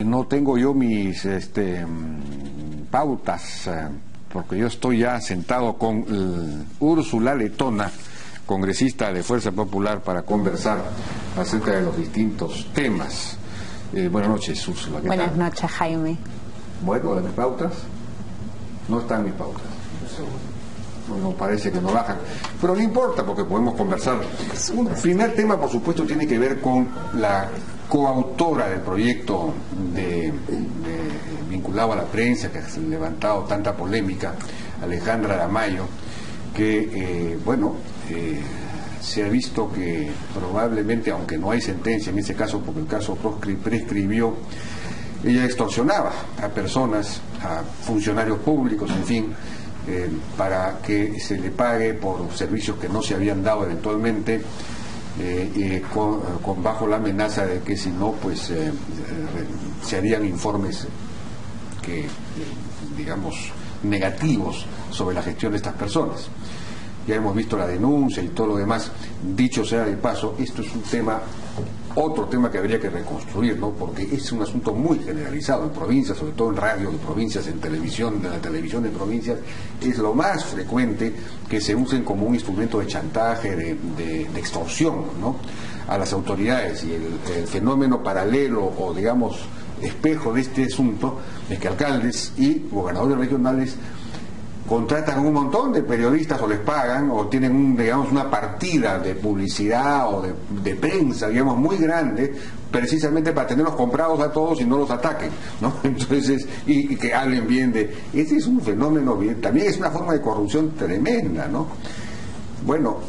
No tengo yo mis pautas, porque yo estoy ya sentado con Úrsula Letona, congresista de Fuerza Popular, para conversar acerca de los distintos temas. Buenas noches, Úrsula. Buenas noches, Jaime. Bueno, de mis pautas, no están mis pautas. No parece que no bajan, pero no importa porque podemos conversar. Un primer tema, por supuesto, tiene que ver con la coautora del proyecto vinculado a la prensa, que ha levantado tanta polémica, Alejandra Aramayo, que se ha visto que probablemente, aunque no hay sentencia en ese caso, porque el caso prescribió, ella extorsionaba a personas, a funcionarios públicos, en fin, para que se le pague por servicios que no se habían dado eventualmente, bajo la amenaza de que si no, pues se harían informes que, digamos, negativos sobre la gestión de estas personas. Ya hemos visto la denuncia y todo lo demás. Dicho sea de paso, esto es un tema, otro tema que habría que reconstruir, ¿no? Porque es un asunto muy generalizado en provincias, sobre todo en radio de provincias, en televisión, la televisión de provincias, es lo más frecuente que se usen como un instrumento de chantaje, de extorsión, ¿no?, a las autoridades. Y el fenómeno paralelo o, digamos, espejo de este asunto es que alcaldes y gobernadores regionales contratan un montón de periodistas o les pagan o tienen digamos una partida de publicidad o de prensa, digamos, muy grande, precisamente para tenerlos comprados a todos y no los ataquen, ¿no? Entonces, y que hablen bien de... Ese es un fenómeno bien, también es una forma de corrupción tremenda, ¿no? Bueno,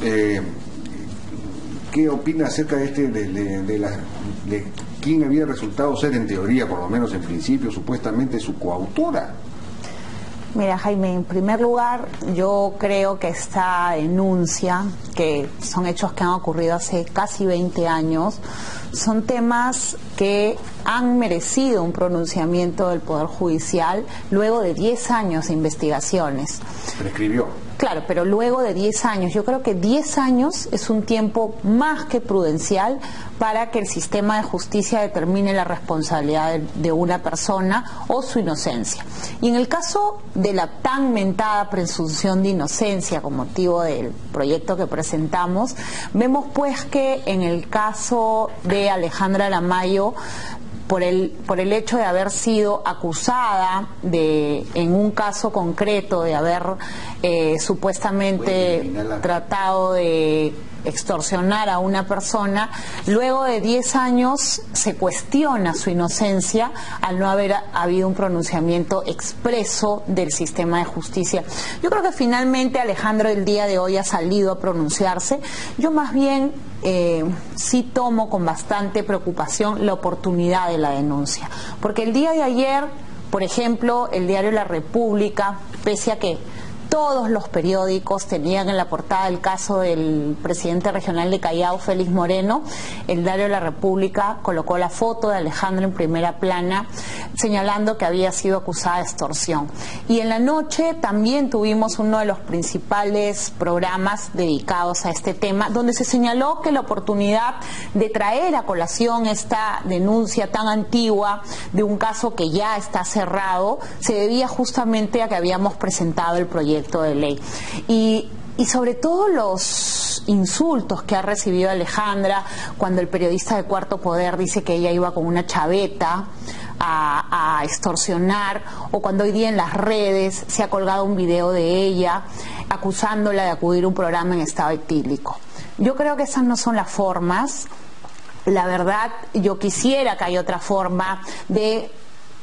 ¿qué opina acerca de de quién había resultado ser, en teoría, por lo menos en principio, supuestamente su coautora? Mira, Jaime, en primer lugar, yo creo que esta denuncia, que son hechos que han ocurrido hace casi 20 años, son temas que han merecido un pronunciamiento del Poder Judicial luego de 10 años de investigaciones. Prescribió. Claro, pero luego de 10 años, yo creo que 10 años es un tiempo más que prudencial para que el sistema de justicia determine la responsabilidad de una persona o su inocencia. Y en el caso de la tan mentada presunción de inocencia con motivo del proyecto que presentamos, vemos pues que en el caso de Alejandra Aramayo, por el hecho de haber sido acusada en un caso concreto de haber supuestamente tratado de extorsionar a una persona, luego de 10 años se cuestiona su inocencia al no haber habido un pronunciamiento expreso del sistema de justicia. Yo creo que finalmente Alejandro el día de hoy ha salido a pronunciarse. Yo más bien sí tomo con bastante preocupación la oportunidad de la denuncia, porque el día de ayer, por ejemplo, el diario La República, pese a que todos los periódicos tenían en la portada el caso del presidente regional de Callao, Félix Moreno, el diario La República colocó la foto de Alejandra en primera plana, señalando que había sido acusada de extorsión. Y en la noche también tuvimos uno de los principales programas dedicados a este tema, donde se señaló que la oportunidad de traer a colación esta denuncia tan antigua de un caso que ya está cerrado se debía justamente a que habíamos presentado el proyecto de ley. Y sobre todo los insultos que ha recibido Alejandra cuando el periodista de Cuarto Poder dice que ella iba con una chaveta a extorsionar, o cuando hoy día en las redes se ha colgado un video de ella acusándola de acudir a un programa en estado etílico. Yo creo que esas no son las formas. La verdad, yo quisiera que haya otra forma de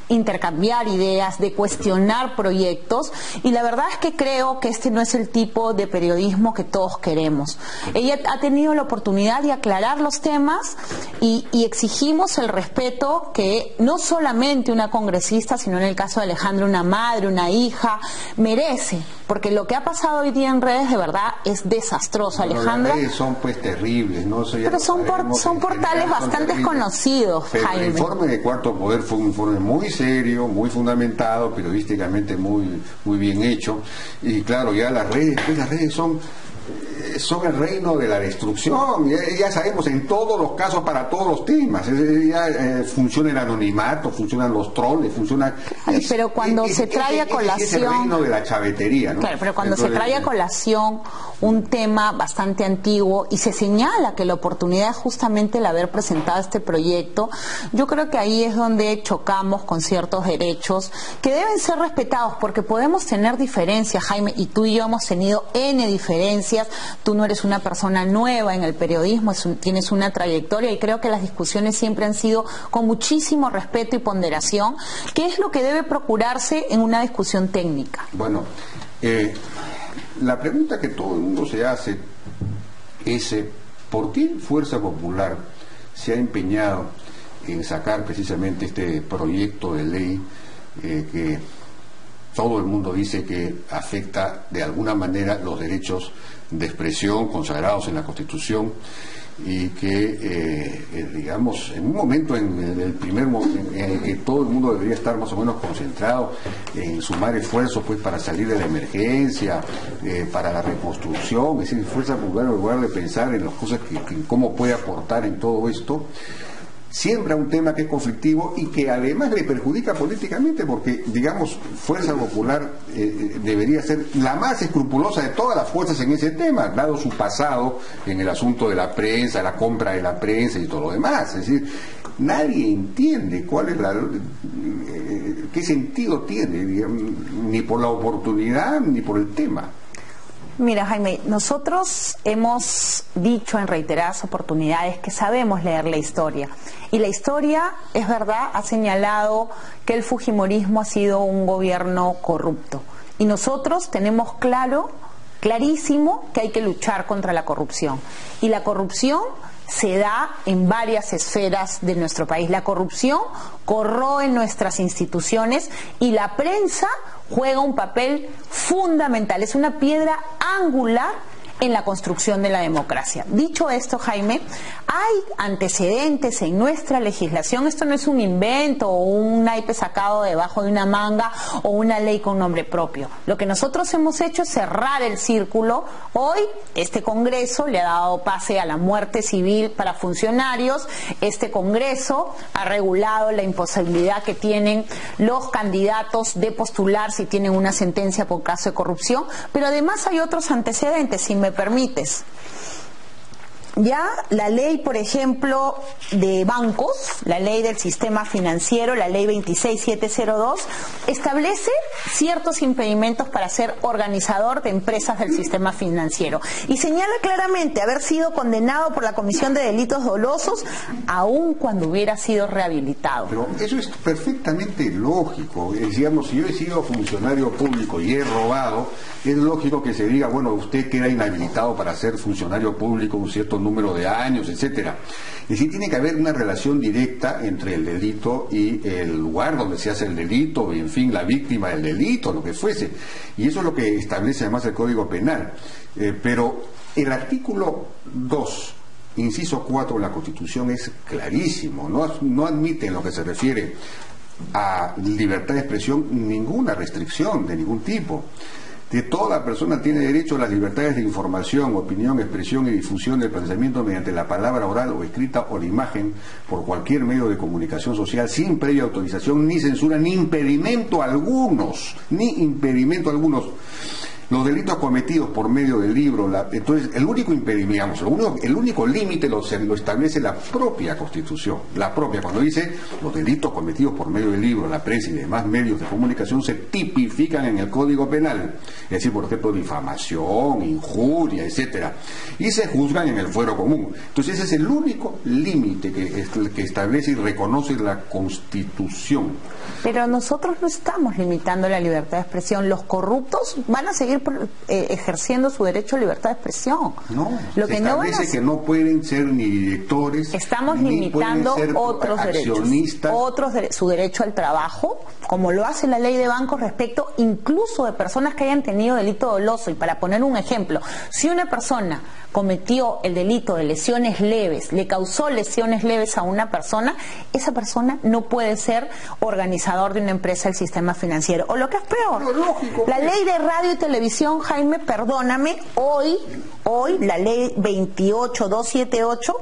intercambiar ideas, de cuestionar proyectos, y la verdad es que creo que este no es el tipo de periodismo que todos queremos. Ella ha tenido la oportunidad de aclarar los temas y exigimos el respeto que no solamente una congresista, sino en el caso de Alejandra, una madre, una hija, merece, porque lo que ha pasado hoy día en redes de verdad es desastroso. Bueno, Alejandra, las redes son pues terribles, ¿no? Pero son portales bastante conocidos, pero Jaime. El informe de Cuarto Poder fue un informe muy serio, muy fundamentado, periodísticamente muy bien hecho, y claro, ya las redes son son el reino de la destrucción. Ya sabemos, en todos los casos, para todos los temas. Funciona el anonimato, funcionan los troles, funciona... Pero cuando se trae a colación... Es el reino de la chavetería, ¿no? Claro, pero cuando se trae a colación un tema bastante antiguo y se señala que la oportunidad es justamente el haber presentado este proyecto, yo creo que ahí es donde chocamos con ciertos derechos que deben ser respetados, porque podemos tener diferencias, Jaime, y tú y yo hemos tenido N diferencias. Tú no eres una persona nueva en el periodismo, tienes una trayectoria, y creo que las discusiones siempre han sido con muchísimo respeto y ponderación. ¿Qué es lo que debe procurarse en una discusión técnica? Bueno, la pregunta que todo el mundo se hace es ¿por qué Fuerza Popular se ha empeñado en sacar precisamente este proyecto de ley que todo el mundo dice que afecta de alguna manera los derechos de expresión consagrados en la Constitución, y que, digamos, en un momento, en el primer momento en el que todo el mundo debería estar más o menos concentrado en sumar esfuerzos pues para salir de la emergencia, para la reconstrucción, es decir, Fuerza Popular, en lugar de pensar en las cosas en cómo puede aportar en todo esto, siembra un tema que es conflictivo y que además le perjudica políticamente, porque, digamos, Fuerza Popular debería ser la más escrupulosa de todas las fuerzas en ese tema, dado su pasado en el asunto de la prensa, la compra de la prensa y todo lo demás. Es decir, nadie entiende cuál es qué sentido tiene, digamos, ni por la oportunidad ni por el tema. Mira, Jaime, nosotros hemos dicho en reiteradas oportunidades que sabemos leer la historia. Y la historia, es verdad, ha señalado que el fujimorismo ha sido un gobierno corrupto. Y nosotros tenemos clarísimo que hay que luchar contra la corrupción. Y la corrupción se da en varias esferas de nuestro país. La corrupción corroe nuestras instituciones y la prensa juega un papel fundamental, es una piedra angular en la construcción de la democracia. Dicho esto, Jaime, hay antecedentes en nuestra legislación. Esto no es un invento o un naipe sacado debajo de una manga o una ley con nombre propio. Lo que nosotros hemos hecho es cerrar el círculo. Hoy este Congreso le ha dado pase a la muerte civil para funcionarios. Este Congreso ha regulado la imposibilidad que tienen los candidatos de postular si tienen una sentencia por caso de corrupción. Pero además hay otros antecedentes, si me permites. Ya la ley, por ejemplo, de bancos, la ley del sistema financiero, la ley 26702, establece ciertos impedimentos para ser organizador de empresas del sistema financiero y señala claramente haber sido condenado por la comisión de delitos dolosos aun cuando hubiera sido rehabilitado. Pero eso es perfectamente lógico. Digamos, si yo he sido funcionario público y he robado, es lógico que se diga, bueno, usted queda inhabilitado para ser funcionario público un cierto número de años, etcétera. Es decir, tiene que haber una relación directa entre el delito y el lugar donde se hace el delito, y en fin, la víctima del delito, lo que fuese. Y eso es lo que establece además el Código Penal. Pero el artículo 2, inciso 4 de la Constitución es clarísimo, no admite en lo que se refiere a libertad de expresión ninguna restricción de ningún tipo. Que toda persona tiene derecho a las libertades de información, opinión, expresión y difusión del pensamiento mediante la palabra oral o escrita o la imagen por cualquier medio de comunicación social sin previa autorización, ni censura, ni impedimento algunos. Los delitos cometidos por medio del libro, entonces el único impedimento, el único límite lo establece la propia Constitución, cuando dice los delitos cometidos por medio del libro, la prensa y demás medios de comunicación se tipifican en el Código Penal, es decir, por ejemplo, difamación, injuria, etcétera, y se juzgan en el fuero común. Entonces ese es el único límite que establece y reconoce la Constitución. Pero nosotros no estamos limitando la libertad de expresión. Los corruptos van a seguir ejerciendo su derecho a libertad de expresión. No, se establece que no pueden ser ni directores, estamos ni limitando pueden ser otros accionistas. Su derecho al trabajo, como lo hace la ley de bancos respecto incluso de personas que hayan tenido delito doloso. Y para poner un ejemplo, si una persona cometió el delito de lesiones leves, le causó lesiones leves a una persona, esa persona no puede ser organizador de una empresa del sistema financiero. O lo que es peor, la ley de radio y televisión revisión, Jaime, perdóname, hoy la ley 28278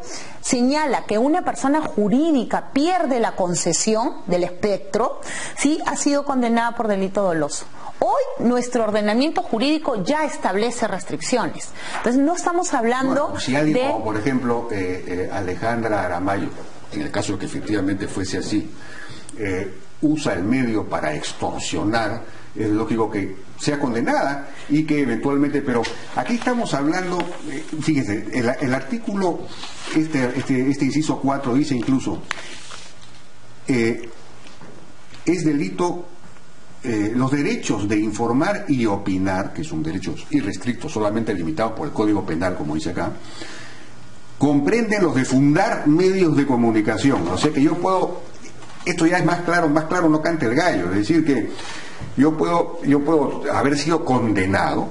señala que una persona jurídica pierde la concesión del espectro si ha sido condenada por delito doloso. Hoy nuestro ordenamiento jurídico ya establece restricciones. Entonces no estamos hablando bueno, si alguien, como por ejemplo Alejandra Aramayo, en el caso de que efectivamente fuese así, usa el medio para extorsionar, es lógico que sea condenada y que eventualmente, pero aquí estamos hablando, fíjese, el artículo, este inciso 4 dice incluso, es delito, los derechos de informar y opinar, que son derechos irrestrictos, solamente limitados por el Código Penal, como dice acá, comprenden los de fundar medios de comunicación. O sea que yo puedo, esto ya es más claro no canta el gallo, es decir que yo puedo haber sido condenado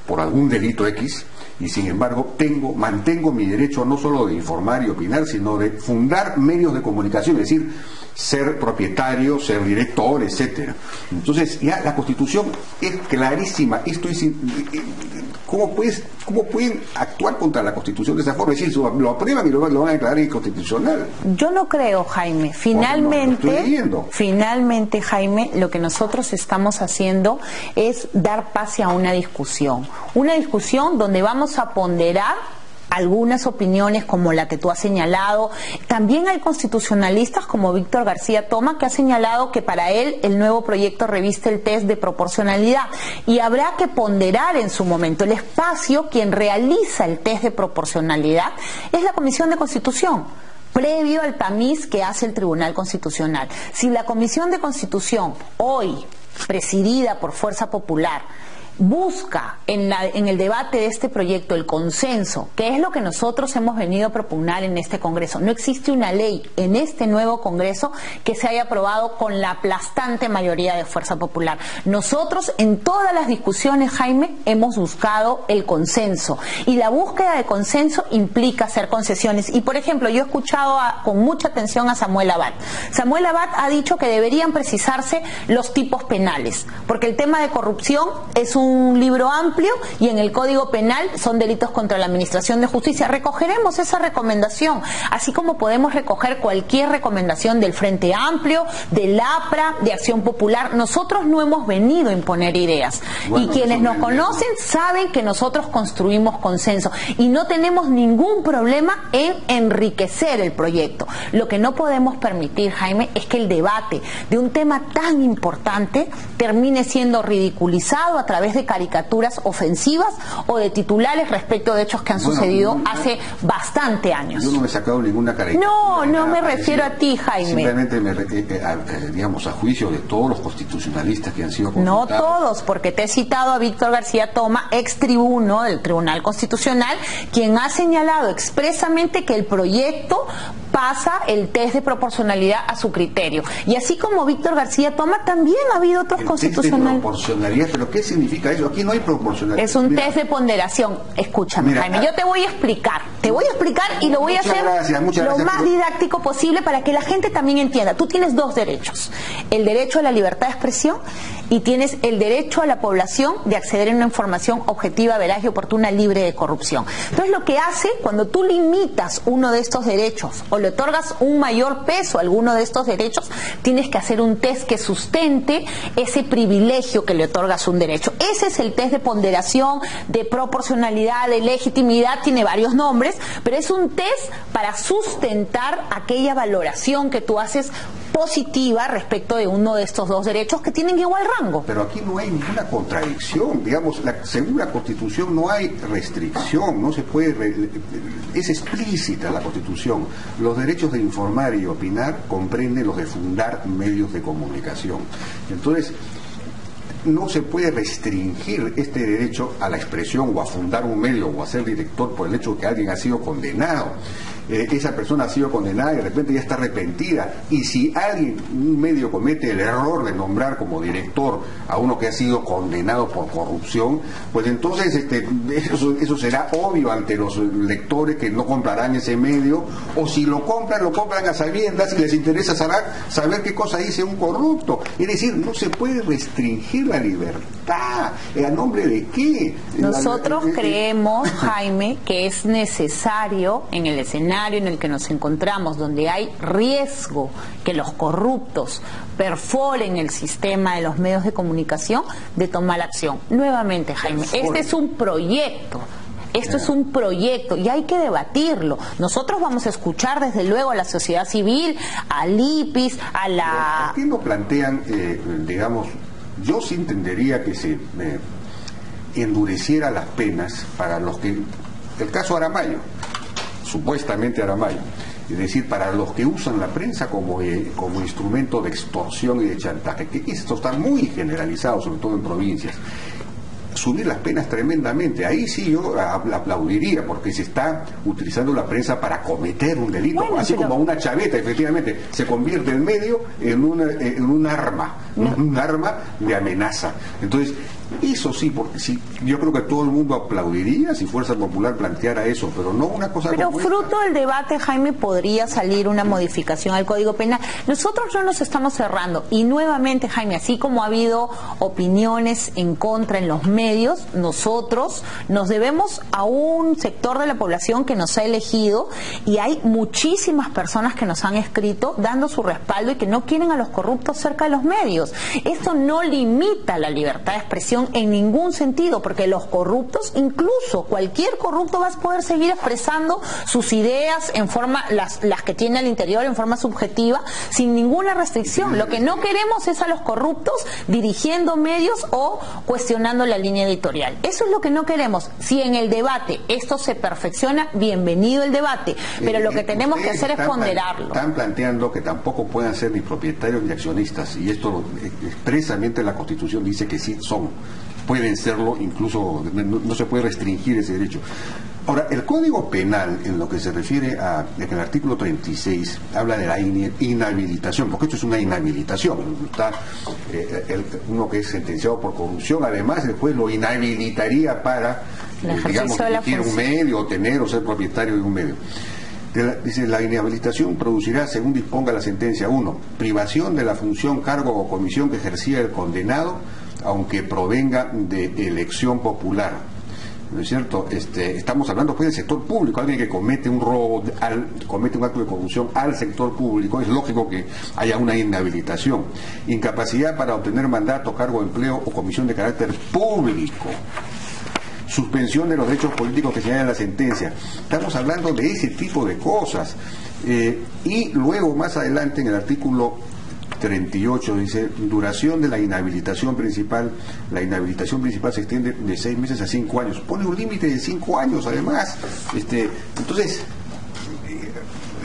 por algún delito X y sin embargo mantengo mi derecho no solo de informar y opinar, sino de fundar medios de comunicación, es decir, ser propietario, ser director, etcétera. Entonces ya la Constitución es clarísima. Esto es, ¿cómo pueden actuar contra la Constitución de esa forma? Es decir, lo aprueban y lo van a declarar inconstitucional. Yo no creo, Jaime. Finalmente, Jaime, lo que nosotros estamos haciendo es dar pase a una discusión donde vamos a ponderar algunas opiniones como la que tú has señalado. También hay constitucionalistas como Víctor García Toma, que ha señalado que para él el nuevo proyecto reviste el test de proporcionalidad y habrá que ponderar en su momento. El espacio, quien realiza el test de proporcionalidad es la Comisión de Constitución, previo al tamiz que hace el Tribunal Constitucional. Si la Comisión de Constitución, hoy presidida por Fuerza Popular, busca en el debate de este proyecto el consenso, que es lo que nosotros hemos venido a propugnar en este Congreso. No existe una ley en este nuevo Congreso que se haya aprobado con la aplastante mayoría de Fuerza Popular. Nosotros en todas las discusiones, Jaime, hemos buscado el consenso y la búsqueda de consenso implica hacer concesiones. Y por ejemplo, yo he escuchado con mucha atención a Samuel Abad. Samuel Abad ha dicho que deberían precisarse los tipos penales, porque el tema de corrupción es un libro amplio y en el Código Penal son delitos contra la Administración de Justicia. Recogeremos esa recomendación, así como podemos recoger cualquier recomendación del Frente Amplio, del APRA, de Acción Popular. Nosotros no hemos venido a imponer ideas. Bueno, y quienes nos conocen saben que nosotros construimos consenso y no tenemos ningún problema en enriquecer el proyecto. Lo que no podemos permitir, Jaime, es que el debate de un tema tan importante termine siendo ridiculizado a través de caricaturas ofensivas o de titulares respecto de hechos que han sucedido hace bastante años. Yo no me he sacado ninguna caricatura. No me refiero a ti, Jaime. Simplemente digamos, a juicio de todos los constitucionalistas que han sido consultados. No todos, porque te he citado a Víctor García Toma, ex tribuno del Tribunal Constitucional, quien ha señalado expresamente que el proyecto pasa el test de proporcionalidad a su criterio. Y así como Víctor García Toma, también ha habido otros constitucionales. Test de proporcionalidad, ¿pero qué significa eso? Aquí no hay proporcionalidad. Es un test de ponderación. Escúchame, Jaime, yo te voy a explicar. Te voy a explicar y lo voy a hacer lo más didáctico posible para que la gente también entienda. Tú tienes dos derechos. El derecho a la libertad de expresión y tienes el derecho a la población de acceder a una información objetiva, veraz y oportuna, libre de corrupción. Entonces, lo que hace, cuando tú limitas uno de estos derechos o le otorgas un mayor peso a alguno de estos derechos, tienes que hacer un test que sustente ese privilegio que le otorgas un derecho. Ese es el test de ponderación, de proporcionalidad, de legitimidad, tiene varios nombres, pero es un test para sustentar aquella valoración que tú haces positiva respecto de uno de estos dos derechos que tienen igual rango. Pero aquí no hay ninguna contradicción, digamos, según la Constitución no hay restricción, no se puede, es explícita la Constitución. Los derechos de informar y opinar comprenden los de fundar medios de comunicación. Entonces, no se puede restringir este derecho a la expresión o a fundar un medio o a ser director por el hecho de que alguien ha sido condenado. esa persona ha sido condenada y de repente ya está arrepentida, y si alguien, un medio comete el error de nombrar como director a uno que ha sido condenado por corrupción, pues entonces eso será obvio ante los lectores que no comprarán ese medio, o si lo compran a sabiendas y les interesa saber qué cosa dice un corrupto. Es decir, no se puede restringir la libertad. ¿A nombre de qué? Nosotros creemos, Jaime, que es necesario en el escenario en el que nos encontramos, donde hay riesgo que los corruptos perforen el sistema de los medios de comunicación, de tomar acción. Nuevamente, Jaime, este es un proyecto. Esto es un proyecto y hay que debatirlo. Nosotros vamos a escuchar desde luego a la sociedad civil, al IPIS, a la... ¿Por qué no plantean, digamos, yo sí entendería que se endureciera las penas para los que... El caso Aramayo, supuestamente Aramayo, es decir, para los que usan la prensa como instrumento de extorsión y de chantaje, que esto está muy generalizado, sobre todo en provincias. Subir las penas tremendamente, ahí sí yo aplaudiría, porque se está utilizando la prensa para cometer un delito, bueno, así como una chaveta, efectivamente, se convierte el medio en un arma, un arma de amenaza. Entonces, eso sí, porque sí, yo creo que todo el mundo aplaudiría si Fuerza Popular planteara eso, pero no una cosa pero como fruto esta. del debate, Jaime, podría salir una modificación al Código Penal. Nosotros no nos estamos cerrando, y nuevamente, Jaime, así como ha habido opiniones en contra en los medios, nosotros nos debemos a un sector de la población que nos ha elegido, y hay muchísimas personas que nos han escrito dando su respaldo y que no quieren a los corruptos cerca de los medios. Esto no limita la libertad de expresión en ningún sentido, porque los corruptos, incluso cualquier corrupto, va a poder seguir expresando sus ideas en forma, las que tiene al interior en forma subjetiva, sin ninguna restricción. Lo que no queremos es a los corruptos dirigiendo medios o cuestionando la línea editorial. Eso es lo que no queremos. Si en el debate esto se perfecciona, bienvenido el debate, pero lo que tenemos que hacer es ponderarlo. Están planteando que tampoco puedan ser ni propietarios ni accionistas, y esto expresamente la Constitución dice que sí son. Pueden serlo, incluso no se puede restringir ese derecho. Ahora, el Código Penal, en lo que se refiere en el artículo 36, habla de la inhabilitación, porque esto es una inhabilitación. Está uno que es sentenciado por corrupción, además el juez lo inhabilitaría para, digamos, dirigir un medio, o tener o ser propietario de un medio. Dice, la inhabilitación producirá, según disponga la sentencia, 1, privación de la función, cargo o comisión que ejercía el condenado, aunque provenga de elección popular. ¿No es cierto? Estamos hablando pues del sector público, alguien que comete un robo, comete un acto de corrupción al sector público, es lógico que haya una inhabilitación. Incapacidad para obtener mandato, cargo, empleo o comisión de carácter público. Suspensión de los derechos políticos que señala la sentencia. Estamos hablando de ese tipo de cosas. Y luego, más adelante, en el artículo 38 dice, duración de la inhabilitación principal. La inhabilitación principal se extiende de 6 meses a 5 años. Pone un límite de 5 años, además. Entonces,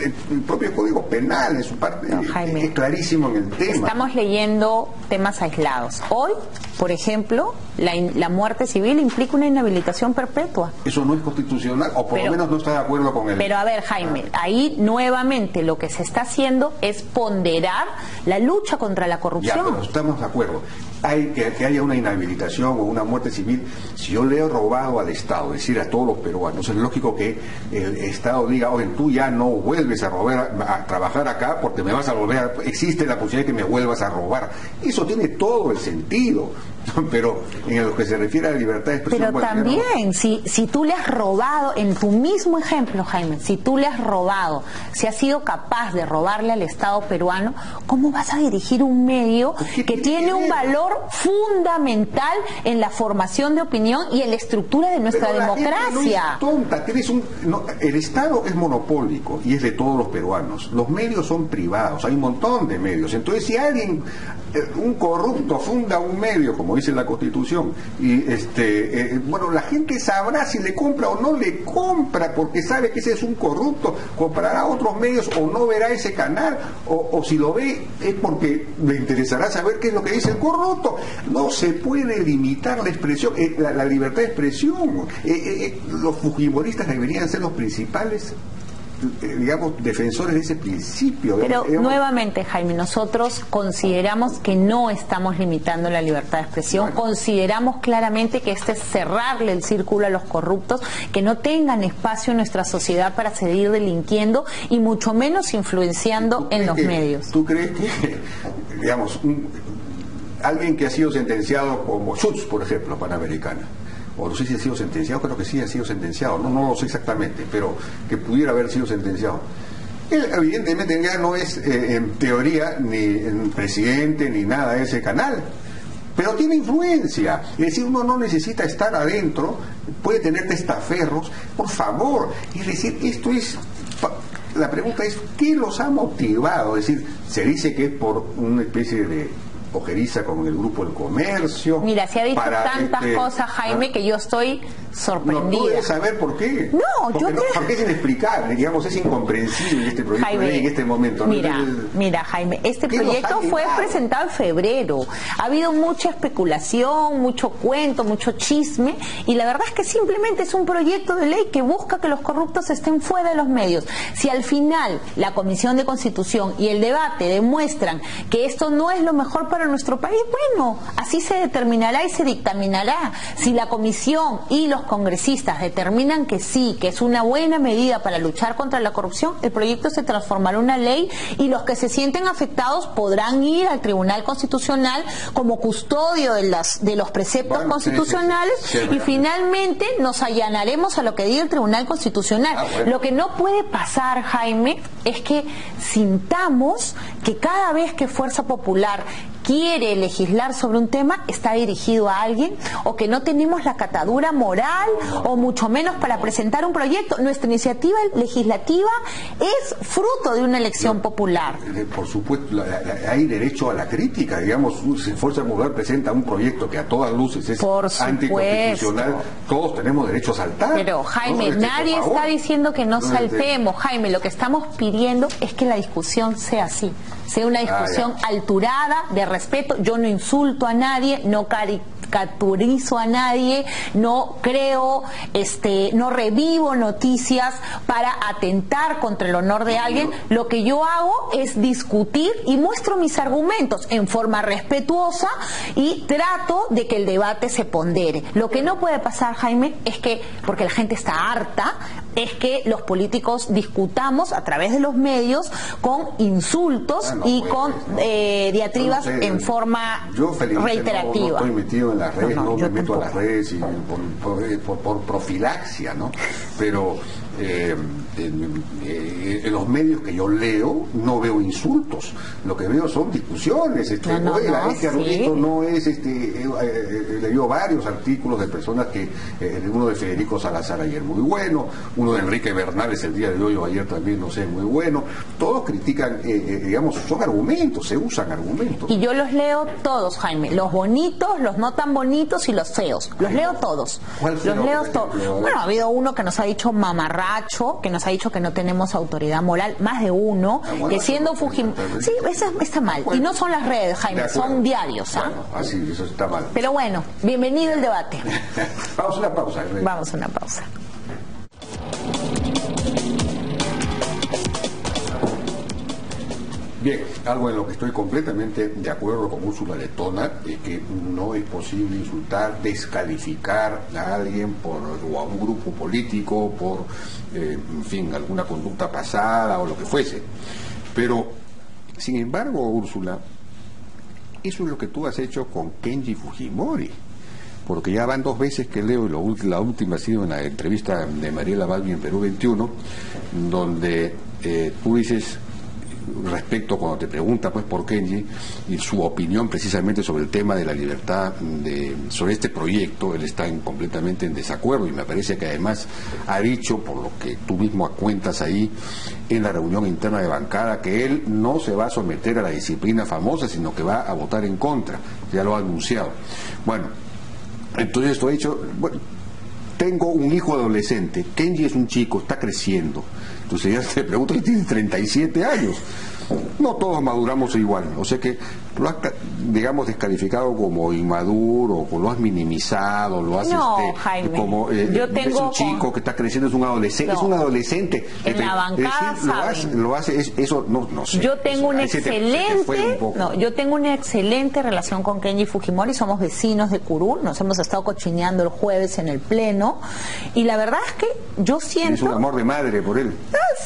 el propio Código Penal en su parte es clarísimo en el tema. Estamos leyendo temas aislados. Hoy, por ejemplo, la muerte civil implica una inhabilitación perpetua. Eso no es constitucional, o por lo menos no está de acuerdo con él. Pero a ver, Jaime, ahí nuevamente lo que se está haciendo es ponderar la lucha contra la corrupción. Ya, pero estamos de acuerdo. Hay que haya una inhabilitación o una muerte civil. Si yo le he robado al Estado, es decir, a todos los peruanos, es lógico que el Estado diga, oye, tú ya no vuelves a trabajar acá porque me vas a volver existe la posibilidad de que me vuelvas a robar. Eso tiene todo el sentido. Pero en lo que se refiere a la libertad de expresión... Pero también, si tú le has robado, en tu mismo ejemplo, Jaime, si tú le has robado, si has sido capaz de robarle al Estado peruano, ¿cómo vas a dirigir un medio que tiene un valor fundamental en la formación de opinión y en la estructura de nuestra democracia? No es tonta, el Estado es monopólico y es de todos los peruanos. Los medios son privados, hay un montón de medios. Entonces, si alguien, un corrupto, funda un medio, como dice la Constitución, y bueno, la gente sabrá si le compra o no le compra, porque sabe que ese es un corrupto, comprará otros medios o no verá ese canal, o si lo ve es porque le interesará saber qué es lo que dice el corrupto. No se puede limitar la expresión, la libertad de expresión. Los fujimoristas deberían ser los principales digamos, defensores de ese principio. Pero digamos, nuevamente, Jaime, nosotros consideramos que no estamos limitando la libertad de expresión, consideramos claramente que este es cerrarle el círculo a los corruptos, que no tengan espacio en nuestra sociedad para seguir delinquiendo y mucho menos influenciando en los medios. ¿Tú crees que, digamos, alguien que ha sido sentenciado como Schutz, por ejemplo, Panamericana, o no sé si ha sido sentenciado, creo que sí ha sido sentenciado, no lo sé exactamente, pero que pudiera haber sido sentenciado. Él evidentemente ya no es en teoría ni presidente ni nada de ese canal, pero tiene influencia. Es decir, uno no necesita estar adentro, puede tener testaferros, por favor. Es decir, esto es... La pregunta es, ¿qué los ha motivado? Es decir, se dice que es por una especie de ojeriza con el Grupo del Comercio. Mira, se ha dicho tantas cosas, Jaime, que yo estoy sorprendida. No puedes saber por qué. No, porque porque es inexplicable, digamos, es incomprensible este proyecto, Jaime, de ley en este momento. Mira, Jaime, este proyecto fue presentado en febrero. Ha habido mucha especulación, mucho cuento, mucho chisme, y la verdad es que simplemente es un proyecto de ley que busca que los corruptos estén fuera de los medios. Si al final la Comisión de Constitución y el debate demuestran que esto no es lo mejor para nuestro país, bueno, así se determinará y se dictaminará. Si la Comisión y los congresistas determinan que sí, que es una buena medida para luchar contra la corrupción, el proyecto se transformará en una ley y los que se sienten afectados podrán ir al Tribunal Constitucional como custodio de los preceptos constitucionales y finalmente nos allanaremos a lo que diga el Tribunal Constitucional. Lo que no puede pasar, Jaime, es que sintamos que cada vez que Fuerza Popular quiere legislar sobre un tema está dirigido a alguien, o que no tenemos la catadura moral o mucho menos para presentar un proyecto. Nuestra iniciativa legislativa es fruto de una elección popular. Por supuesto, hay derecho a la crítica, digamos. Si Fuerza Popular presenta un proyecto que a todas luces es anticonstitucional, todos tenemos derecho a saltar. Pero Jaime, nadie está diciendo que no saltemos, Jaime. Lo que estamos pidiendo es que la discusión sea así, sea una discusión alturada, de respeto. Yo no insulto a nadie, no caricaturizo a nadie, no creo, no revivo noticias para atentar contra el honor de alguien. Lo que yo hago es discutir y muestro mis argumentos en forma respetuosa y trato de que el debate se pondere. Lo que no puede pasar, Jaime, es que, porque la gente está harta, es que los políticos discutamos a través de los medios con insultos y con diatribas en forma reiterativa. No estoy metido en las redes, no me meto a las redes y por profilaxia, ¿no? Pero en los medios que yo leo no veo insultos, lo que veo son discusiones. Arbolito no es he leído varios artículos de personas que uno de Federico Salazar ayer muy bueno, uno de Enrique Bernales el día de hoy o ayer también, no sé, muy bueno. Todos critican, digamos, son argumentos, se usan argumentos. Y yo los leo todos, Jaime, los bonitos, los no tan bonitos y los feos, los leo todos. ¿Cuál los leo todos. Bueno, ha habido uno que nos ha dicho mamarracho, que nos ha dicho que no tenemos autoridad moral, más de uno, que siendo Fujimori... Sí, eso está mal. Y no son las redes, Jaime, son diarios. Bueno, así, eso está mal. Pero bueno, bienvenido el debate. Vamos a una pausa. Vamos a una pausa. Bien, algo en lo que estoy completamente de acuerdo con Úrsula Letona, es que no es posible insultar, descalificar a alguien o a un grupo político por, en fin, alguna conducta pasada o lo que fuese. Pero, sin embargo, Úrsula, eso es lo que tú has hecho con Kenji Fujimori. Porque ya van 2 veces que leo, y la última ha sido en la entrevista de Mariela Balbi en Perú 21, donde tú dices, respecto cuando te pregunta pues por Kenji y su opinión precisamente sobre el tema de la libertad, sobre este proyecto, él está completamente en desacuerdo, y me parece que además ha dicho, por lo que tú mismo cuentas ahí en la reunión interna de bancada, que él no se va a someter a la disciplina famosa, sino que va a votar en contra. Ya lo ha anunciado. Bueno, entonces esto ha dicho, bueno, tengo un hijo adolescente, Kenji es un chico, está creciendo, Entonces ya te pregunto que tiene 37 años. No todos maduramos igual, o sea que lo has, digamos, descalificado como inmaduro, o lo has minimizado, lo has Jaime, como yo tengo es un chico que está creciendo, es un adolescente, no, es un adolescente. En la bancada lo hace eso no sé. Yo tengo una excelente, yo tengo una excelente relación con Kenji Fujimori, somos vecinos de Curul, nos hemos estado cochineando el jueves en el pleno, y la verdad es que yo siento... Es un amor de madre por él.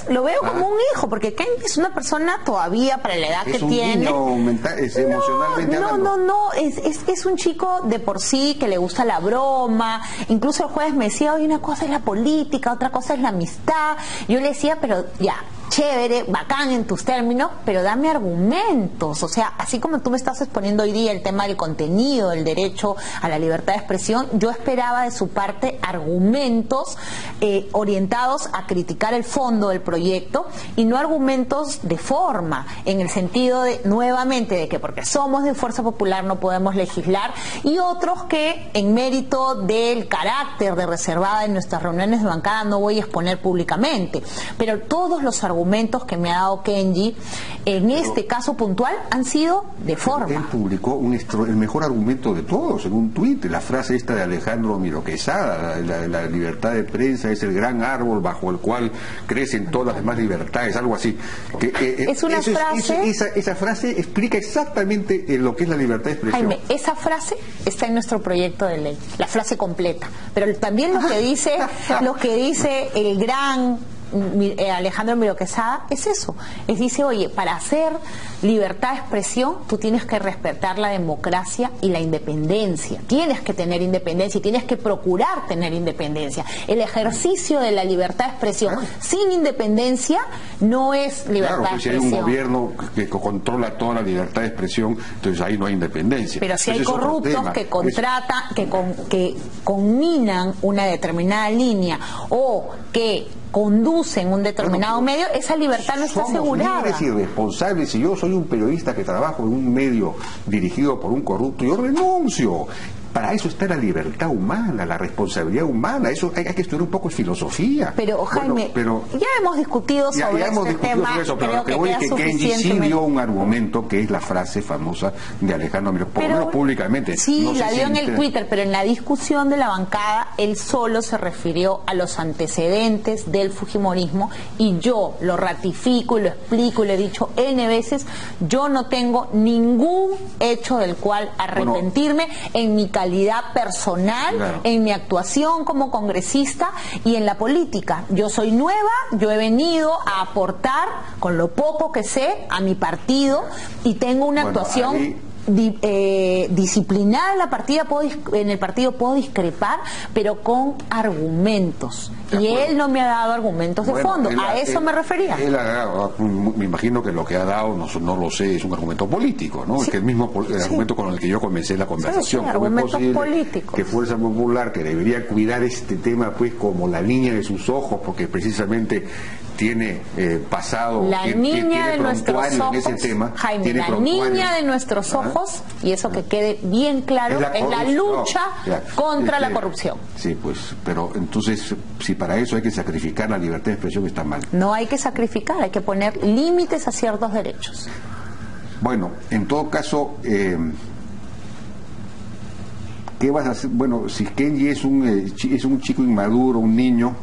Lo veo como un hijo, porque Kenji es una persona todavía para la edad que tiene. Niño mental, emocionalmente hablando. Es un chico de por sí que le gusta la broma. Incluso el jueves me decía, oye, una cosa es la política, otra cosa es la amistad. Yo le decía, pero ya, chévere, bacán en tus términos, pero dame argumentos. O sea, así como tú me estás exponiendo hoy día el tema del contenido, del derecho a la libertad de expresión, yo esperaba de su parte argumentos orientados a criticar el fondo del proyecto y no argumentos de forma, en el sentido de, nuevamente, de que porque somos de Fuerza Popular no podemos legislar, y otros que en mérito del carácter de reservada en nuestras reuniones de bancada no voy a exponer públicamente, pero todos los argumentos que me ha dado Kenji en este caso puntual han sido de forma. Él publicó el mejor argumento de todos en un tuit, la frase esta de Alejandro Miro Quesada, la libertad de prensa es el gran árbol bajo el cual crecen todas las demás libertades, algo así. Es una frase... Esa frase explica exactamente lo que es la libertad de expresión. Jaime, esa frase está en nuestro proyecto de ley, la frase completa, pero también lo que dice el gran Alejandro Miro Quesada es eso, dice, oye, para hacer libertad de expresión tú tienes que respetar la democracia y la independencia, tienes que tener independencia y tienes que procurar tener independencia. El ejercicio de la libertad de expresión sin independencia no es libertad de expresión. Si hay un gobierno que controla toda la libertad de expresión, entonces ahí no hay independencia. Pero si hay corruptos que contratan, que conminan una determinada línea o que conducen un determinado medio, esa libertad no está asegurada. Somos libres y responsables. Si yo soy un periodista que trabajo en un medio dirigido por un corrupto, yo renuncio. Para eso está la libertad humana, la responsabilidad humana. Eso hay que estudiar un poco de filosofía. Pero Jaime, ya hemos discutido sobre este tema. Pero lo que voy es que Kenji sí dio un argumento que es la frase famosa de Alejandro Miro, por lo menos públicamente. Sí, no la dio en el Twitter, pero en la discusión de la bancada él solo se refirió a los antecedentes del fujimorismo, y yo lo ratifico y lo explico y lo he dicho N veces, yo no tengo ningún hecho del cual arrepentirme en mi calidad personal, en mi actuación como congresista y en la política. Yo soy nueva, yo he venido a aportar con lo poco que sé a mi partido y tengo una actuación disciplinada en el partido puedo discrepar, pero con argumentos. Y él no me ha dado argumentos de fondo. A eso me refería. Me imagino que lo que ha dado, no lo sé, es un argumento político, ¿no? Sí. Es que el mismo argumento con el que yo comencé la conversación. Argumentos políticos. Que Fuerza Popular, que debería cuidar este tema pues como la niña de sus ojos, porque precisamente tiene pasado, la niña de nuestros ojos, en ese tema, Jaime, la niña de nuestros ojos, y eso que quede bien claro, en la lucha contra la corrupción. Sí, pues, pero entonces, si para eso hay que sacrificar la libertad de expresión, está mal. No hay que sacrificar, hay que poner límites a ciertos derechos. Bueno, en todo caso, ¿qué vas a hacer? Bueno, si Kenji es un chico inmaduro, un niño,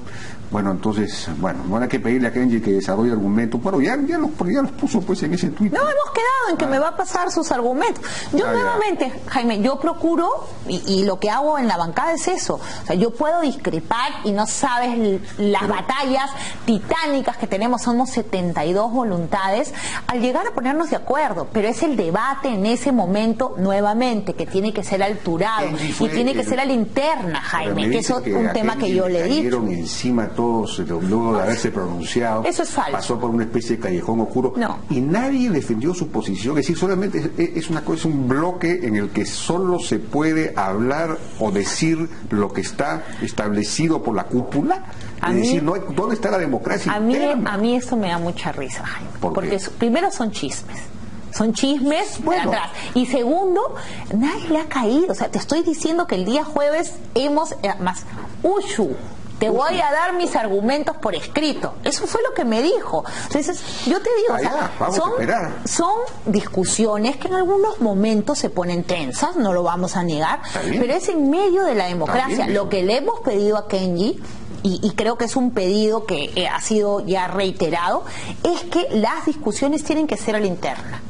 bueno, entonces, no hay que pedirle a Kenji que desarrolle argumentos. Bueno, ya los puso pues en ese Twitter. No, hemos quedado en que me va a pasar sus argumentos. Yo nuevamente, Jaime, yo procuro, y lo que hago en la bancada es eso. O sea, yo puedo discrepar y no sabes las batallas titánicas que tenemos, somos 72 voluntades, al llegar a ponernos de acuerdo, pero es el debate en ese momento, nuevamente, que tiene que ser alturado y tiene que ser a la interna, Jaime, que eso es un tema que yo le he dicho. Encima todos luego de haberse pronunciado. Eso es falso. Pasó por una especie de callejón oscuro y nadie defendió su posición. Es decir, solamente es una cosa, un bloque en el que solo se puede hablar o decir lo que está establecido por la cúpula. ¿Dónde está la democracia interna? A mí esto me da mucha risa, Jaime, porque primero son chismes. Son chismes de atrás. Y segundo, nadie le ha caído. O sea, te estoy diciendo que el día jueves hemos, más, Ushu te voy a dar mis argumentos por escrito. Eso fue lo que me dijo. Entonces, yo te digo, son discusiones que en algunos momentos se ponen tensas, no lo vamos a negar, pero es en medio de la democracia. Lo que le hemos pedido a Kenji, y creo que es un pedido que ha sido ya reiterado, es que las discusiones tienen que ser a la interna.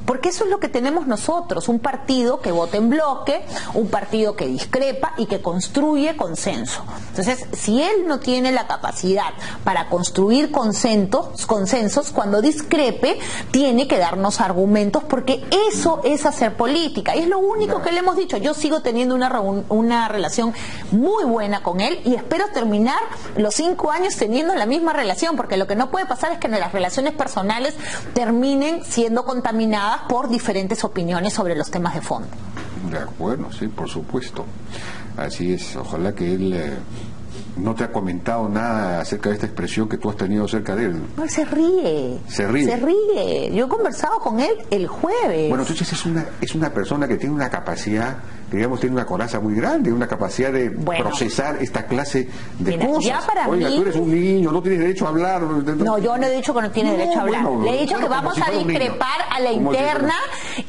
Porque eso es lo que tenemos nosotros, un partido que vota en bloque, un partido que discrepa y que construye consenso. Entonces, si él no tiene la capacidad para construir consensos, cuando discrepe, tiene que darnos argumentos, porque eso es hacer política. Y es lo único que le hemos dicho. Yo sigo teniendo una relación muy buena con él y espero terminar los 5 años teniendo la misma relación, porque lo que no puede pasar es que las relaciones personales terminen siendo contaminadas por diferentes opiniones sobre los temas de fondo. Bueno, sí, por supuesto. Así es. Ojalá que él no te ha comentado nada acerca de esta expresión que tú has tenido cerca de él. No, él se ríe. Se ríe. Se ríe. Yo he conversado con él el jueves. Bueno, entonces es una persona que tiene una capacidad, digamos, tiene una coraza muy grande, una capacidad de procesar esta clase de cosas. Ya para Oiga, mí, tú eres un niño, no tienes derecho a hablar. No, yo no he dicho que no tiene derecho a hablar. Le he dicho que vamos a discrepar a la interna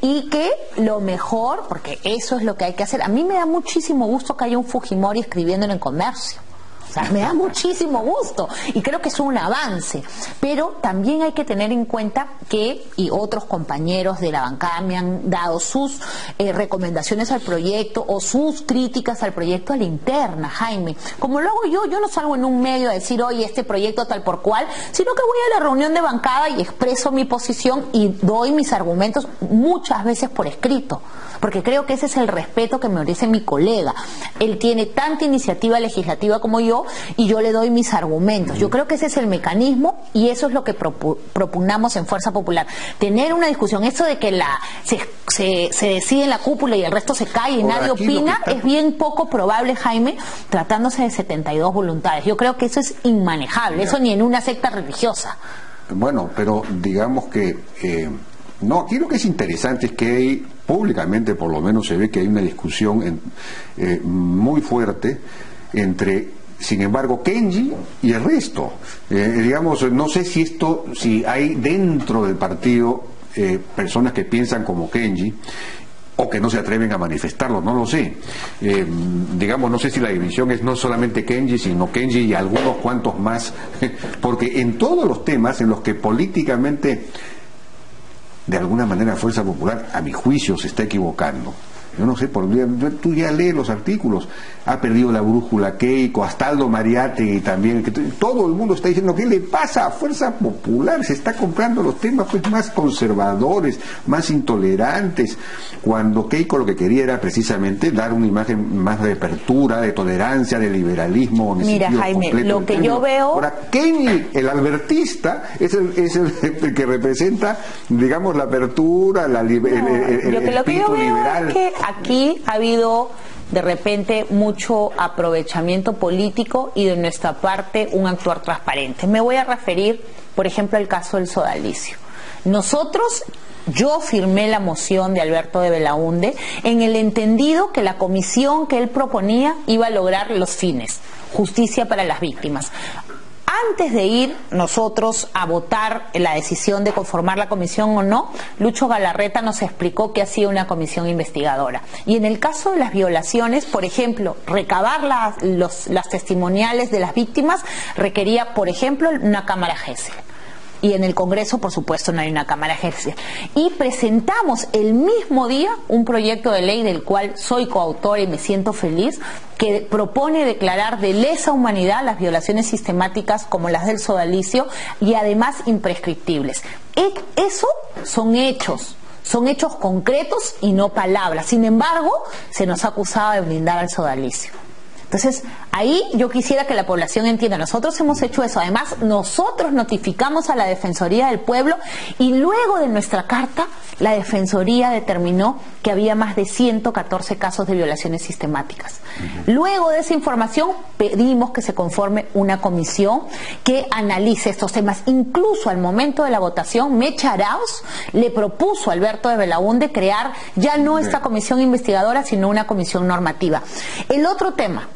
y que lo mejor, porque eso es lo que hay que hacer. A mí me da muchísimo gusto que haya un Fujimori escribiéndolo en Comercio. O sea, me da muchísimo gusto y creo que es un avance, pero también hay que tener en cuenta que, y otros compañeros de la bancada me han dado sus recomendaciones al proyecto o sus críticas al proyecto a la interna, Jaime. Como lo hago yo no salgo en un medio a decir, oye, este proyecto tal por cual, sino que voy a la reunión de bancada y expreso mi posición y doy mis argumentos muchas veces por escrito, porque creo que ese es el respeto que me merece mi colega. Él tiene tanta iniciativa legislativa como yo y yo le doy mis argumentos. Yo creo que ese es el mecanismo y eso es lo que propugnamos en Fuerza Popular. Tener una discusión, eso de que se decide en la cúpula y el resto se cae y nadie opina, es bien poco probable, Jaime, tratándose de 72 voluntades. Yo creo que eso es inmanejable, eso ni en una secta religiosa. Bueno, pero digamos que no, aquí lo que es interesante es que hay, públicamente por lo menos se ve que hay una discusión muy fuerte entre, sin embargo, Kenji y el resto. Digamos, no sé si hay dentro del partido personas que piensan como Kenji o que no se atreven a manifestarlo, no lo sé. Digamos, no sé si la división es no solamente Kenji, sino Kenji y algunos cuantos más, porque en todos los temas en los que políticamente, de alguna manera, Fuerza Popular, a mi juicio, se está equivocando. Yo no sé, tú ya lees los artículos, ha perdido la brújula Keiko, hasta Aldo Mariátegui también, que todo el mundo está diciendo, ¿qué le pasa a Fuerza Popular? Se está comprando los temas pues más conservadores, más intolerantes, cuando Keiko lo que quería era precisamente dar una imagen más de apertura, de tolerancia, de liberalismo. Mira, Jaime, lo que yo veo... Ahora, Kenny, el albertista, es el que representa, digamos, la apertura, el espíritu liberal. Es que aquí ha habido de repente mucho aprovechamiento político y de nuestra parte un actuar transparente. Me voy a referir, por ejemplo, al caso del sodalicio. Yo firmé la moción de Alberto de Belaúnde en el entendido que la comisión que él proponía iba a lograr los fines, justicia para las víctimas. Antes de ir nosotros a votar la decisión de conformar la comisión o no, Lucho Galarreta nos explicó que hacía una comisión investigadora. Y en el caso de las violaciones, por ejemplo, recabar las testimoniales de las víctimas requería, por ejemplo, una cámara Gesell. Y en el Congreso, por supuesto, no hay una cámara Gesell. Y presentamos el mismo día un proyecto de ley del cual soy coautora y me siento feliz, que propone declarar de lesa humanidad las violaciones sistemáticas como las del sodalicio y además imprescriptibles. Eso son hechos concretos y no palabras. Sin embargo, se nos ha acusado de blindar al sodalicio. Entonces, ahí yo quisiera que la población entienda, nosotros hemos hecho eso, además nosotros notificamos a la Defensoría del Pueblo y luego de nuestra carta, la Defensoría determinó que había más de 114 casos de violaciones sistemáticas. Luego de esa información, pedimos que se conforme una comisión que analice estos temas. Incluso al momento de la votación, Mecha Arauz le propuso a Alberto de Belaúnde crear ya no esta comisión investigadora, sino una comisión normativa. El otro tema,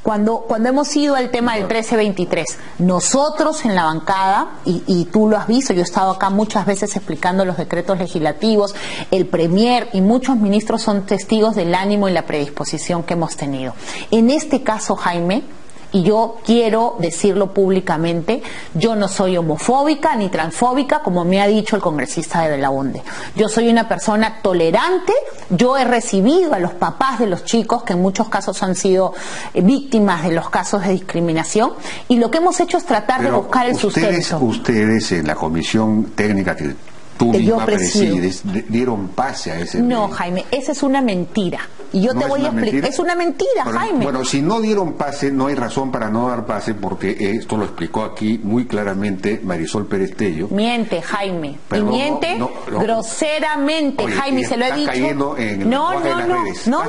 cuando hemos ido al tema del 1323, nosotros en la bancada, y tú lo has visto, yo he estado acá muchas veces explicando los decretos legislativos, el premier y muchos ministros son testigos del ánimo y la predisposición que hemos tenido. En este caso, Jaime, y yo quiero decirlo públicamente, yo no soy homofóbica ni transfóbica, como me ha dicho el congresista de Belaunde. Yo soy una persona tolerante, yo he recibido a los papás de los chicos, que en muchos casos han sido víctimas de los casos de discriminación, y lo que hemos hecho es tratar de buscar el sustento. Ustedes en la comisión técnica que tú misma presides, dieron pase a ese... No, Jaime, esa es una mentira. Y yo te voy a explicar. Es una mentira, Jaime. Bueno, si no dieron pase, no hay razón para no dar pase, porque esto lo explicó aquí muy claramente Marisol Pérez Tello. Miente, Jaime. Perdón, y miente groseramente. Oye, Jaime, se lo he dicho. Cayendo en el lenguaje de las redes. No.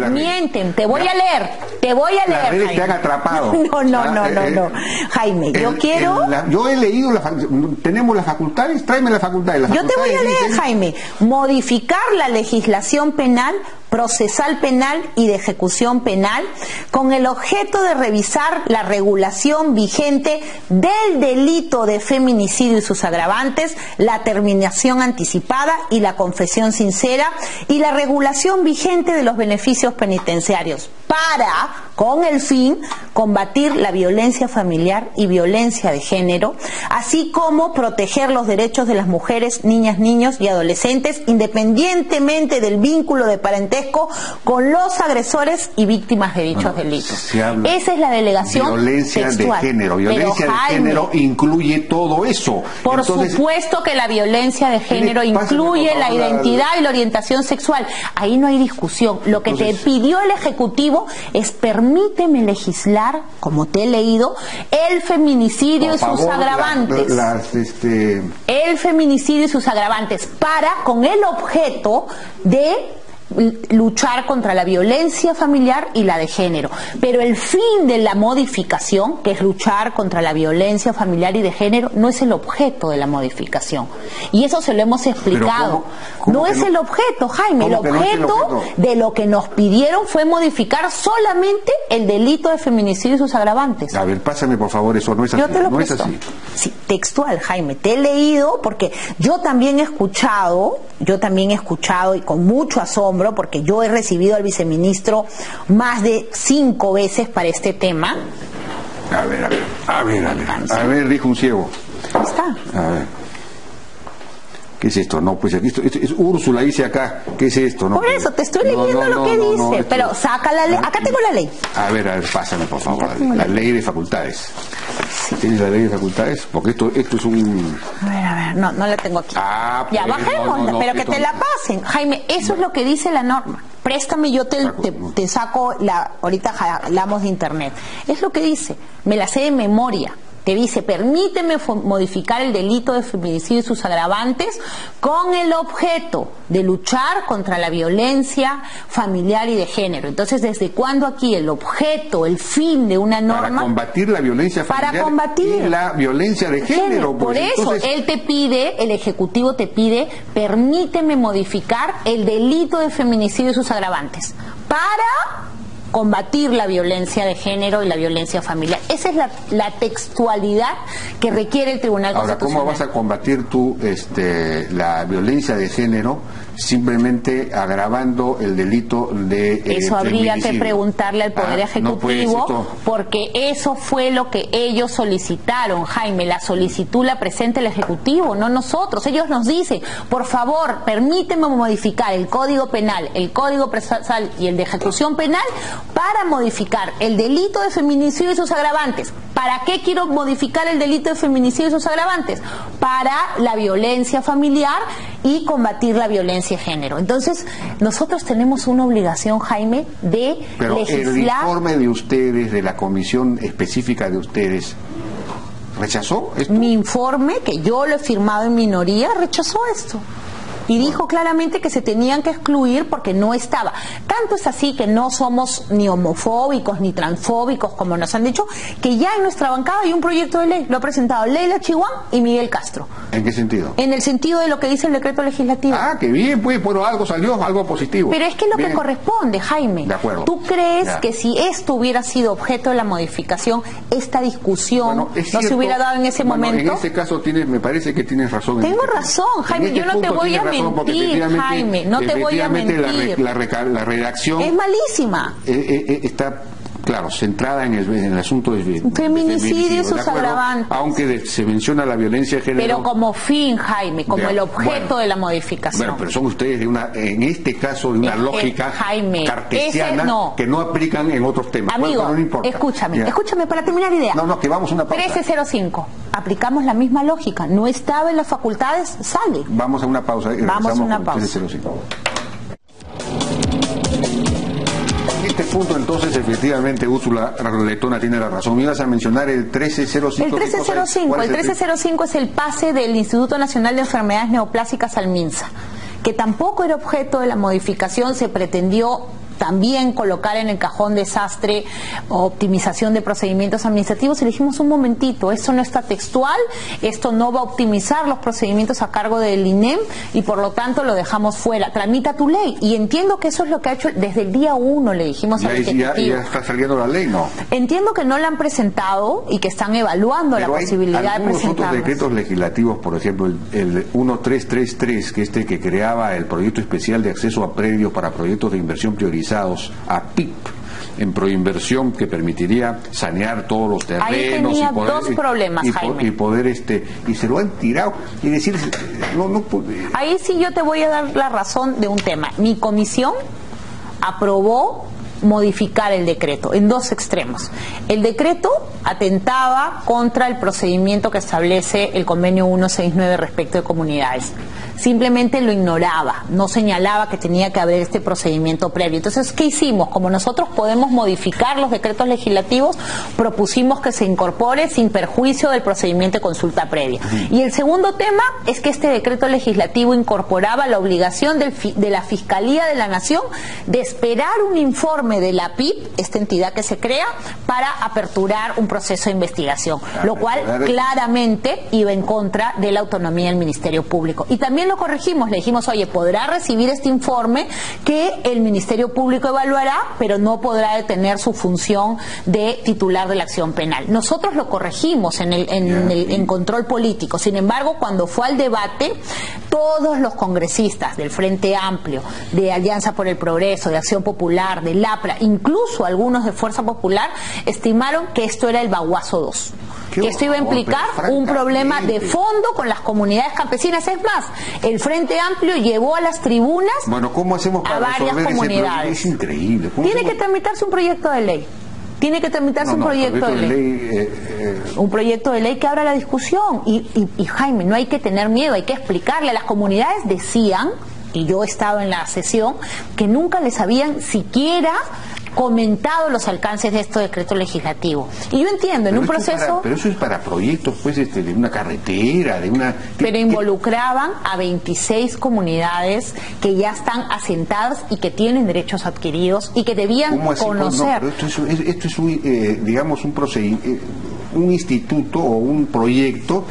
Mienten, te voy a leer. Te voy a leer. Las redes Jaime. te han atrapado. No. Jaime, yo quiero. Yo he leído, tenemos las facultades, tráeme las facultades. Yo te voy a leer, Jaime. Modificar la legislación penal, procesal penal y de ejecución penal con el objeto de revisar la regulación vigente del delito de feminicidio y sus agravantes, la terminación anticipada y la confesión sincera, y la regulación vigente de los beneficios penitenciarios para, con el fin, combatir la violencia familiar y violencia de género, así como proteger los derechos de las mujeres, niñas, niños y adolescentes, independientemente del vínculo de parentesco con los agresores y víctimas de dichos delitos. Esa es la delegación violencia textual. De género. Violencia de género incluye todo eso. Por supuesto que la violencia de género incluye la identidad y la orientación sexual. Ahí no hay discusión. Lo que te pidió el Ejecutivo es: permíteme legislar, como te he leído, el feminicidio y sus agravantes. El feminicidio y sus agravantes, con el objeto de luchar contra la violencia familiar y la de género. Pero el fin de la modificación, que es luchar contra la violencia familiar y de género, no es el objeto de la modificación. Y eso se lo hemos explicado. ¿Cómo no es el objeto, Jaime. El objeto de lo que nos pidieron fue modificar solamente el delito de feminicidio y sus agravantes. A ver, pásame por favor eso, no es así. Yo te lo presto. Sí, textual, Jaime. Te he leído porque yo también he escuchado y con mucho asombro, porque yo he recibido al viceministro más de 5 veces para este tema. A ver, dijo un ciego. Ahí está. A ver. ¿Qué es esto? No, pues aquí esto es Úrsula, dice acá. ¿Qué es esto? No, por eso, te estoy leyendo lo que dice. Pero saca la ley. Acá tengo la ley. A ver, pásame por favor. La ley de facultades. Sí. ¿Tienes la ley de facultades? Porque esto es un... A ver, no la tengo aquí. Ya, bajémosla, pero que te la pasen. Jaime, eso es lo que dice la norma. Préstame, yo te saco ahorita hablamos de internet. Es lo que dice. Me la sé de memoria. Que dice: permíteme modificar el delito de feminicidio y sus agravantes con el objeto de luchar contra la violencia familiar y de género. Entonces, ¿desde cuándo aquí el objeto, el fin de una norma? Para combatir la violencia familiar y la violencia de género. Por eso, el Ejecutivo te pide: permíteme modificar el delito de feminicidio y sus agravantes para combatir la violencia de género y la violencia familiar. Esa es la textualidad que requiere el Tribunal Constitucional. Ahora, ¿cómo vas a combatir tú la violencia de género simplemente agravando el delito de eso habría que preguntarle al Poder Ejecutivo, porque eso fue lo que ellos solicitaron, Jaime. La solicitud la presenta el Ejecutivo, no nosotros. Ellos nos dicen: por favor, permíteme modificar el Código Penal, el Código Procesal y el de Ejecución Penal para modificar el delito de feminicidio y sus agravantes. ¿Para qué quiero modificar el delito de feminicidio y sus agravantes? Para la violencia familiar y combatir la violencia de género. Entonces, nosotros tenemos una obligación, Jaime, de legislar. El informe de ustedes, de la comisión específica de ustedes, ¿rechazó esto? Mi informe, que yo lo he firmado en minoría, rechazó esto. y dijo claramente que se tenían que excluir porque no estaba. Tanto es así que no somos ni homofóbicos ni transfóbicos, como nos han dicho, que ya en nuestra bancada hay un proyecto de ley, lo ha presentado Leila Chihuán y Miguel Castro. ¿En qué sentido? En el sentido de lo que dice el decreto legislativo. Ah, qué bien, pues, bueno, algo salió, algo positivo. Pero es que es lo bien. que corresponde, Jaime. De acuerdo. ¿Tú crees Ya. que si esto hubiera sido objeto de la modificación, esta discusión Bueno, es no cierto, se hubiera dado en ese bueno, momento? En este caso me parece que tienes razón. Tengo razón, Jaime, yo no te voy a mentir, Jaime, no te voy a mentir. La redacción Es malísima. Está, claro, centrada en el asunto de Feminicidio y sus ¿de acuerdo? agravantes. Aunque se menciona la violencia de género. Pero como fin, Jaime, como el objeto bueno, de la modificación. Bueno, pero son ustedes en este caso de una lógica Jaime, cartesiana no. que no aplican en otros temas. Amigo, bueno, no importa. escúchame para terminar la idea. No, que vamos a una pausa. 1305. Aplicamos la misma lógica. No estaba en las facultades, sale. Vamos a una pausa y vamos a una con pausa. 1305. En este punto, entonces, efectivamente, Úrsula Letona tiene la razón. Me ibas a mencionar el 1305. El 1305 es el pase del Instituto Nacional de Enfermedades Neoplásicas al MINSA, que tampoco era objeto de la modificación. Se pretendió también colocar en el cajón desastre o optimización de procedimientos administrativos, y le dijimos un momentito, esto no está textual, esto no va a optimizar los procedimientos a cargo del INEM y por lo tanto lo dejamos fuera. Tramita tu ley, y entiendo que eso es lo que ha hecho desde el día 1, le dijimos al Ejecutivo. Ya está saliendo la ley, ¿no? Entiendo que no la han presentado y que están evaluando la posibilidad de presentarla. Otros decretos legislativos, por ejemplo, el 1333, que que creaba el proyecto especial de acceso a predios para proyectos de inversión priorizados a PIP, en proinversión, que permitiría sanear todos los terrenos. Ahí tenía dos problemas, Jaime. Y se lo han tirado. Y decir, no. Ahí sí yo te voy a dar la razón de un tema. Mi comisión aprobó modificar el decreto en dos extremos. El decreto atentaba contra el procedimiento que establece el convenio 169 respecto de comunidades. Simplemente lo ignoraba, no señalaba que tenía que haber este procedimiento previo. Entonces, ¿qué hicimos? Como nosotros podemos modificar los decretos legislativos, propusimos que se incorpore sin perjuicio del procedimiento de consulta previa. Y el segundo tema es que este decreto legislativo incorporaba la obligación de la Fiscalía de la Nación de esperar un informe de la PIP, esta entidad que se crea, para aperturar un proceso de investigación, lo cual claramente iba en contra de la autonomía del Ministerio Público. Y también lo corregimos, le dijimos, oye, podrá recibir este informe que el Ministerio Público evaluará, pero no podrá tener su función de titular de la acción penal. Nosotros lo corregimos en control político. Sin embargo, cuando fue al debate, todos los congresistas del Frente Amplio, de Alianza por el Progreso, de Acción Popular, de LAPRA, incluso algunos de Fuerza Popular, estimaron que esto era el Baguazo 2. Que esto iba a implicar un problema de fondo con las comunidades campesinas. Es más, el Frente Amplio llevó a las tribunas ¿cómo hacemos para a varias comunidades. Es increíble. Tiene que tramitarse un proyecto de ley. Tiene que tramitarse un proyecto de ley. Un proyecto de ley que abra la discusión. Y Jaime, no hay que tener miedo, hay que explicarle. Las comunidades decían, y yo he estado en la sesión, que nunca les habían siquiera comentado los alcances de este decreto legislativo. Y yo entiendo, en un proceso... Pero eso es para proyectos, pues, de una carretera, de una... Pero involucraban a 26 comunidades que ya están asentadas y que tienen derechos adquiridos y que debían conocer. No, pero esto es digamos, un instituto o un proyecto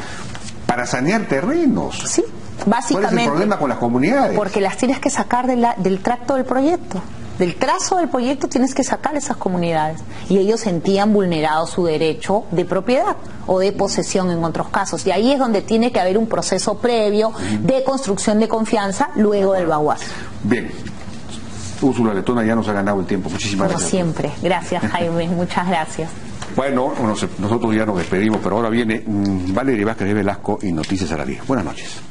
para sanear terrenos. Sí, básicamente. ¿Cuál es el problema con las comunidades? Porque las tienes que sacar del tracto del proyecto. Del trazo del proyecto tienes que sacar esas comunidades, y ellos sentían vulnerado su derecho de propiedad o de posesión en otros casos, y ahí es donde tiene que haber un proceso previo de construcción de confianza luego del Baguazo. Bien, Úrsula Letona ya nos ha ganado el tiempo. Muchísimas gracias. Como siempre, gracias Jaime, muchas gracias. Bueno, nosotros ya nos despedimos, pero ahora viene Valeria Vázquez de Velasco y Noticias a la 10. Buenas noches.